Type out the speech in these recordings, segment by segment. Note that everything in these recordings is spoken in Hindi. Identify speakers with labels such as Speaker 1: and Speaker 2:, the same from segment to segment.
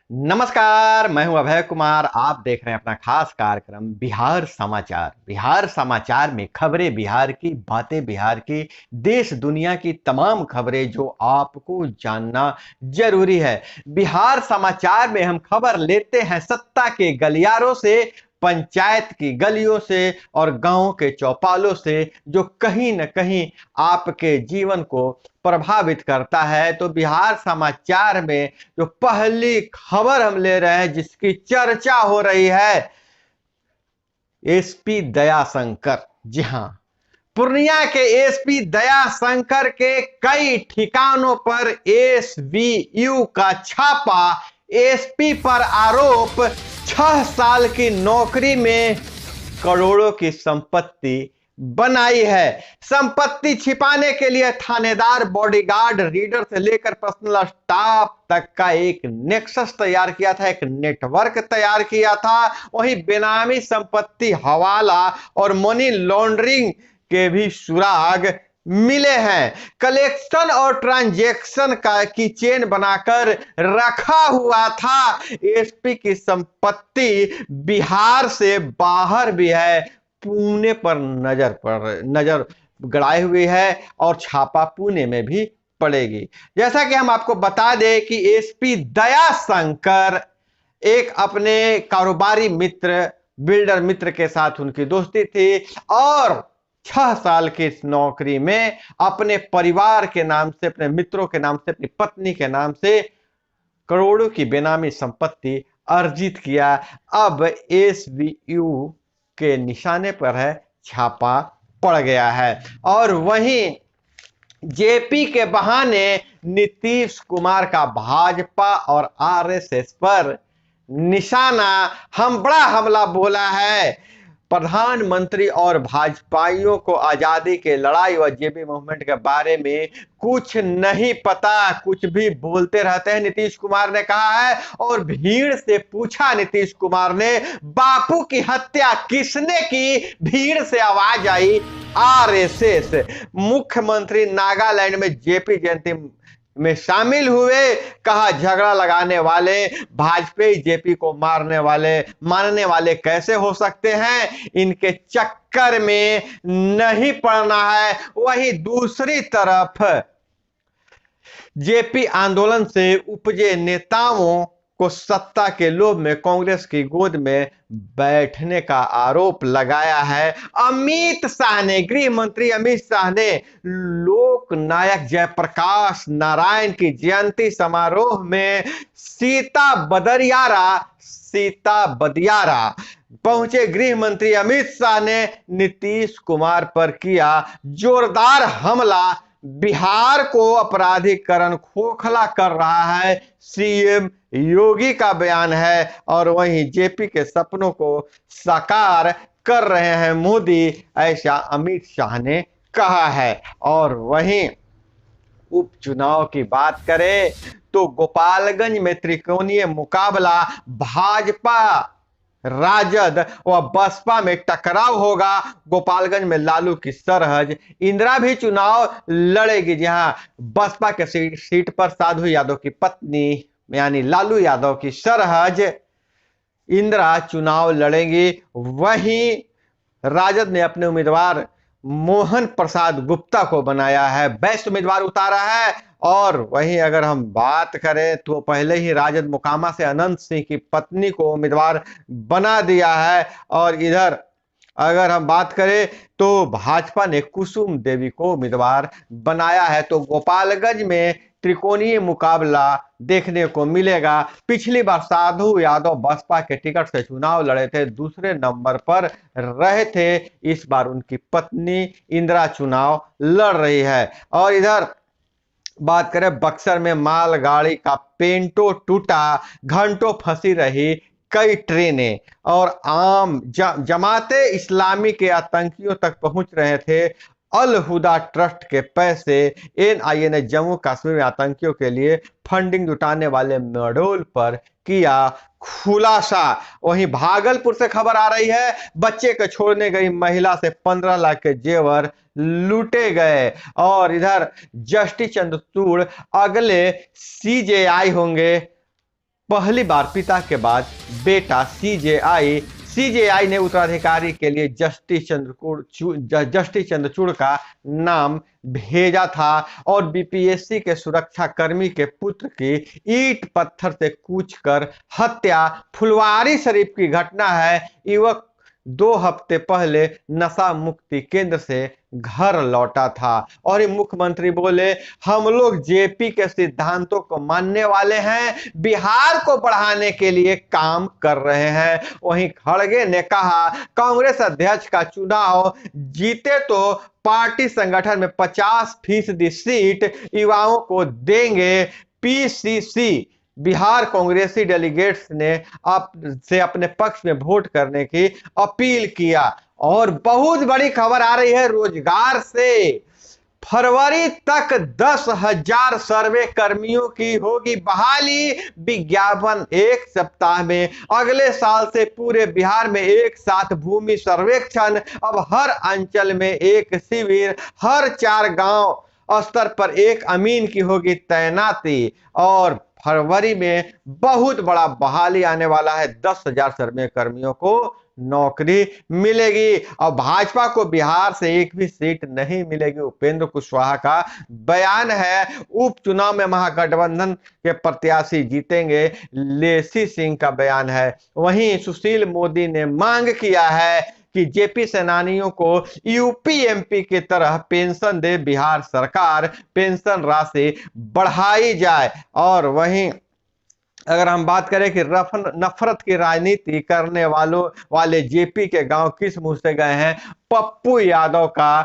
Speaker 1: नमस्कार, मैं हूं अभय कुमार। आप देख रहे हैं अपना खास कार्यक्रम बिहार समाचार। बिहार समाचार में खबरें बिहार की, बातें बिहार की, देश दुनिया की तमाम खबरें जो आपको जानना जरूरी है। बिहार समाचार में हम खबर लेते हैं सत्ता के गलियारों से, पंचायत की गलियों से और गांव के चौपालों से, जो कहीं न कहीं आपके जीवन को प्रभावित करता है। तो बिहार समाचार में जो पहली खबर हम ले रहे हैं, जिसकी चर्चा हो रही है, एसपी दयाशंकर। जी हां, पूर्णिया के एसपी दयाशंकर के कई ठिकानों पर एसवीयू का छापा। एसपी पर आरोप, 6 साल की नौकरी में करोड़ों की संपत्ति बनाई है। संपत्ति छिपाने के लिए थानेदार, बॉडीगार्ड, रीडर से लेकर पर्सनल स्टाफ तक का एक नेक्सस तैयार किया था, एक नेटवर्क तैयार किया था। वहीं बेनामी संपत्ति, हवाला और मनी लॉन्ड्रिंग के भी सुराग मिले हैं। कलेक्शन और ट्रांजैक्शन का की चेन बनाकर रखा हुआ था। एसपी की संपत्ति बिहार से बाहर भी है, पुणे पर नजर गड़ाई हुई है और छापा पुणे में भी पड़ेगी। जैसा कि हम आपको बता दें कि एसपी दयाशंकर एक अपने कारोबारी मित्र, बिल्डर मित्र के साथ उनकी दोस्ती थी और 6 साल की इस नौकरी में अपने परिवार के नाम से, अपने मित्रों के नाम से, अपनी पत्नी के नाम से करोड़ों की बेनामी संपत्ति अर्जित किया। अब एसवीयू के निशाने पर है, छापा पड़ गया है। और वहीं जेपी के बहाने नीतीश कुमार का भाजपा और आरएसएस पर निशाना। हम बड़ा हमला बोला है। प्रधानमंत्री और भाजपाइयों को आजादी के लड़ाई और जेबी मूवमेंट के बारे में कुछ नहीं पता, कुछ भी बोलते रहते हैं, नीतीश कुमार ने कहा है। और भीड़ से पूछा नीतीश कुमार ने, बापू की हत्या किसने की? भीड़ से आवाज आई, आरएसएस। मुख्यमंत्री नागालैंड में जेपी जयंती में शामिल हुए। कहा, झगड़ा लगाने वाले भाजपा जेपी को मानने वाले कैसे हो सकते हैं? इनके चक्कर में नहीं पड़ना है। वहीं दूसरी तरफ जेपी आंदोलन से उपजे नेताओं को सत्ता के लोभ में कांग्रेस की गोद में बैठने का आरोप लगाया है। अमित शाह ने, गृह मंत्री अमित शाह ने लोक नायक जयप्रकाश नारायण की जयंती समारोह में सीता बदियारा पहुंचे गृह मंत्री अमित शाह ने नीतीश कुमार पर किया जोरदार हमला। बिहार को अपराधीकरण खोखला कर रहा है, सीएम योगी का बयान है। और वहीं जेपी के सपनों को साकार कर रहे हैं मोदी, ऐसा अमित शाह ने कहा है। और वहीं उपचुनाव की बात करें तो गोपालगंज में त्रिकोणीय मुकाबला, भाजपा, राजद व बसपा में टकराव होगा। गोपालगंज में लालू की सरहज, इंदिरा भी चुनाव लड़ेगी, जहां बसपा के सीट पर साधु यादव की पत्नी यानी लालू यादव की सरहज इंदिरा चुनाव लड़ेंगी। वहीं राजद ने अपने उम्मीदवार मोहन प्रसाद गुप्ता को बनाया है, बेस्ट उम्मीदवार उतारा है। और वहीं अगर हम बात करें तो पहले ही राजद मोकामा से अनंत सिंह की पत्नी को उम्मीदवार बना दिया है। और इधर अगर हम बात करें तो भाजपा ने कुसुम देवी को उम्मीदवार बनाया है। तो गोपालगंज में त्रिकोणीय मुकाबला देखने को मिलेगा। पिछली बार साधु यादव बसपा के टिकट से चुनाव लड़े थे, दूसरे नंबर पर रहे थे। इस बार उनकी पत्नी इंदिरा चुनाव लड़ रही है। और इधर बात करें, बक्सर में मालगाड़ी का पेंटो टूटा, घंटों फंसी रही कई ट्रेनें और आम जमाते इस्लामी के आतंकियों तक पहुंच रहे थे। अल हुदा ट्रस्ट के पैसे एनआईए ने जम्मू कश्मीर में आतंकियों के लिए फंडिंग जुटाने वाले मॉड्यूल पर किया खुलासा। वहीं भागलपुर से खबर आ रही है, बच्चे को छोड़ने गई महिला से 15 लाख के जेवर लूटे गए। और इधर जस्टिस चंद्रचूड़ अगले सीजेआई होंगे। पहली बार पिता के बाद बेटा सीजेआई ने उत्तराधिकारी के लिए जस्टिस चंद्रचूड़ का नाम भेजा था और बीपीएससी के सुरक्षा कर्मी के पुत्र की ईंट पत्थर से कूचकर हत्या फुलवारी शरीफ की घटना है। युवक 2 हफ्ते पहले नशा मुक्ति केंद्र से घर लौटा था और मुख्यमंत्री बोले, हम लोग जेपी के सिद्धांतों को मानने वाले हैं, बिहार को बढ़ाने के लिए काम कर रहे हैं। वहीं खड़गे ने कहा, कांग्रेस अध्यक्ष का चुनाव जीते तो पार्टी संगठन में 50% सीट युवाओं को देंगे। पीसीसी बिहार कांग्रेसी डेलीगेट्स ने से अपने पक्ष में वोट करने की अपील किया। और बहुत बड़ी खबर आ रही है रोजगार से। फरवरी तक 10,000 सर्वे कर्मियों की होगी बहाली। विज्ञापन 1 सप्ताह में। अगले साल से पूरे बिहार में एक साथ भूमि सर्वेक्षण। अब हर अंचल में एक शिविर, हर 4 गांव स्तर पर एक अमीन की होगी तैनाती। और फरवरी में बहुत बड़ा बहाली आने वाला है। 10,000 सर्वे कर्मियों को नौकरी मिलेगी। और भाजपा को बिहार से एक भी सीट नहीं मिलेगी। उपेंद्र कुशवाहा का बयान है। उपचुनाव में महागठबंधन के प्रत्याशी जीतेंगे, लेसी सिंह का बयान है। वहीं सुशील मोदी ने मांग किया है कि जेपी सेनानियों को यूपी एमपी की तरह पेंशन दे बिहार सरकार, पेंशन राशि बढ़ाई जाए। और वहीं अगर हम बात करें कि नफरत की राजनीति करने वाले जेपी के गांव किस मुंह से गए हैं, पप्पू यादव का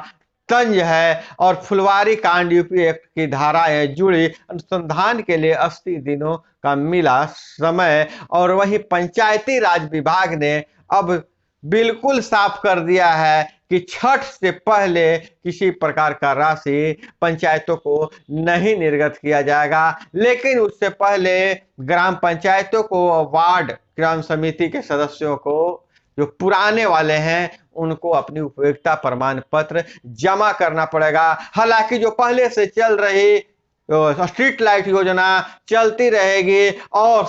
Speaker 1: तंज है। और फुलवारी कांड यूपी एक्ट की धाराएं जुड़ी, अनुसंधान के लिए 80 दिनों का मिला समय। और वहीं पंचायती राज विभाग ने अब बिल्कुल साफ कर दिया है कि छठ से पहले किसी प्रकार का राशि पंचायतों को नहीं निर्गत किया जाएगा। लेकिन उससे पहले ग्राम पंचायतों को, वार्ड ग्राम समिति के सदस्यों को, जो पुराने वाले हैं, उनको अपनी उपयोगिता प्रमाण पत्र जमा करना पड़ेगा। हालांकि जो पहले से चल रही स्ट्रीट लाइट योजना चलती रहेगी और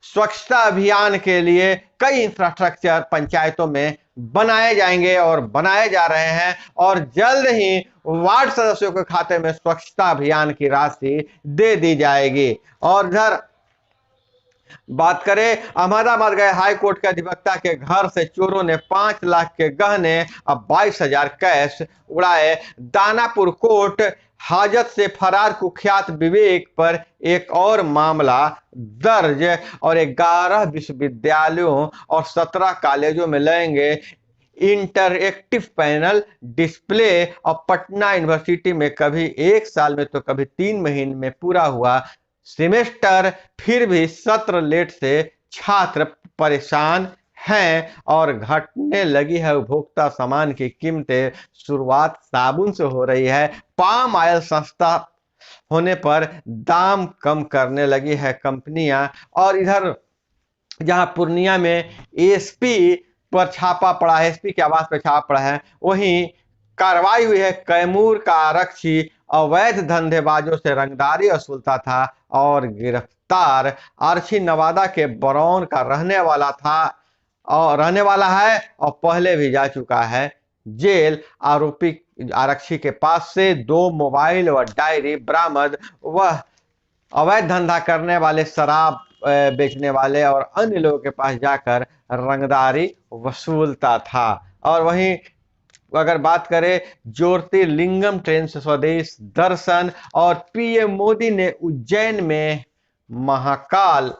Speaker 1: स्वच्छता अभियान के लिए कई इंफ्रास्ट्रक्चर पंचायतों में बनाए जाएंगे और बनाए जा रहे हैं। और जल्द ही वार्ड सदस्यों के खाते में स्वच्छता अभियान की राशि दे दी जाएगी। और इधर बात करें, अहमदाबाद गए हाई कोर्ट के अधिवक्ता के घर से चोरों ने 5 लाख के गहने अब 22,000 कैश उड़ाए। दानापुर कोर्ट हाजत से फरार कुख्यात विवेक पर एक और मामला दर्ज। और 11 विश्वविद्यालयों और 17 कॉलेजों में लगेंगे इंटरएक्टिव पैनल डिस्प्ले। और पटना यूनिवर्सिटी में कभी 1 साल में तो कभी 3 महीने में पूरा हुआ सेमेस्टर, फिर भी सत्र लेट से छात्र परेशान हैं। और घटने लगी है उपभोक्ता सामान की कीमतें। शुरुआत साबुन से हो रही है। पाम ऑयल सस्ता होने पर दाम कम करने लगी है कंपनियां। और इधर जहां पूर्णिया में एसपी पर छापा पड़ा है, एसपी के आवास पर छापा पड़ा है, वहीं कार्रवाई हुई है। कैमूर का आरक्षी अवैध धंधेबाजों से रंगदारी वसूलता था और गिरफ्तार। आरक्षी नवादा के बरौन का रहने वाला है और पहले भी जा चुका है जेल। आरोपी आरक्षी के पास से 2 मोबाइल व डायरी बरामद। वह अवैध धंधा करने वाले, शराब बेचने वाले और अन्य लोगों के पास जाकर रंगदारी वसूलता था। और वहीं अगर बात करें ज्योतिर्लिंगम ट्रेन से स्वदेश दर्शन। और पीएम मोदी ने उज्जैन में महाकाल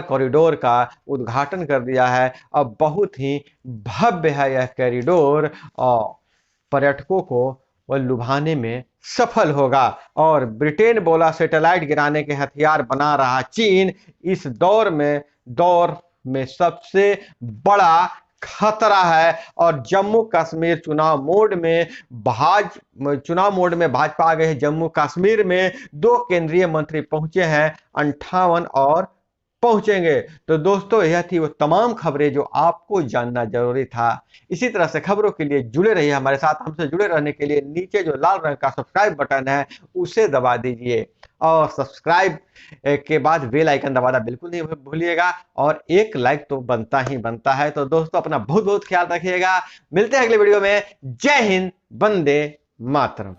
Speaker 1: कॉरिडोर का उद्घाटन कर दिया है। अब बहुत ही भव्य है यह कॉरिडोर और पर्यटकों को वह लुभाने में सफल होगा। और ब्रिटेन बोला, सैटेलाइट गिराने के हथियार बना रहा चीन इस दौर में सबसे बड़ा खतरा है। और जम्मू कश्मीर चुनाव मोड में भाजपा आ गए हैं। जम्मू कश्मीर में 2 केंद्रीय मंत्री पहुंचे हैं, 58 और पहुंचेंगे। तो दोस्तों, यह थी वो तमाम खबरें जो आपको जानना जरूरी था। इसी तरह से खबरों के लिए जुड़े रहिए हमारे साथ। हमसे जुड़े रहने के लिए नीचे जो लाल रंग का सब्सक्राइब बटन है उसे दबा दीजिए और सब्सक्राइब के बाद बेल आइकन दबाना बिल्कुल नहीं भूलिएगा, और एक लाइक तो बनता ही बनता है। तो दोस्तों अपना बहुत बहुत ख्याल रखिएगा, मिलते हैं अगले वीडियो में। जय हिंद, वंदे मातरम।